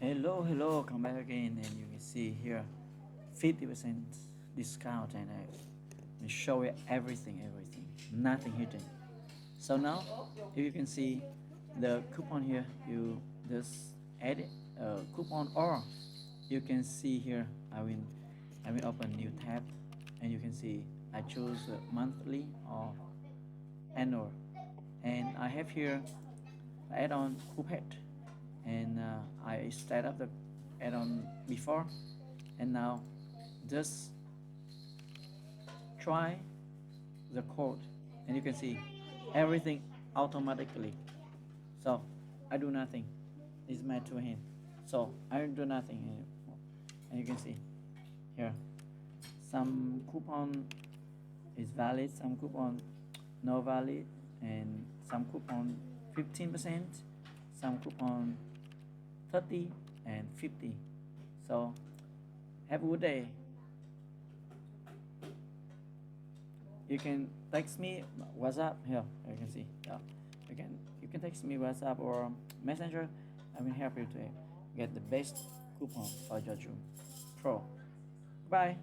Hello, come back again, and you can see here 50% discount, and I show you everything, nothing hidden. So now, if you can see the coupon here, you just add a coupon, or you can see here I will open new tab, and you can see I choose monthly or annual, and I have here add-on coupon, and I set up the add-on before, and now just try the code, and you can see everything automatically. So I do nothing. This is my two hand, so I do nothing anymore. And you can see here some coupon is valid, some coupon no valid, and some coupon 15%, some coupon 30 and 50. So have a good day. You can text me WhatsApp here. You can see, yeah, you can text me WhatsApp or Messenger. I will help you to get the best coupon for your June Pro. Bye.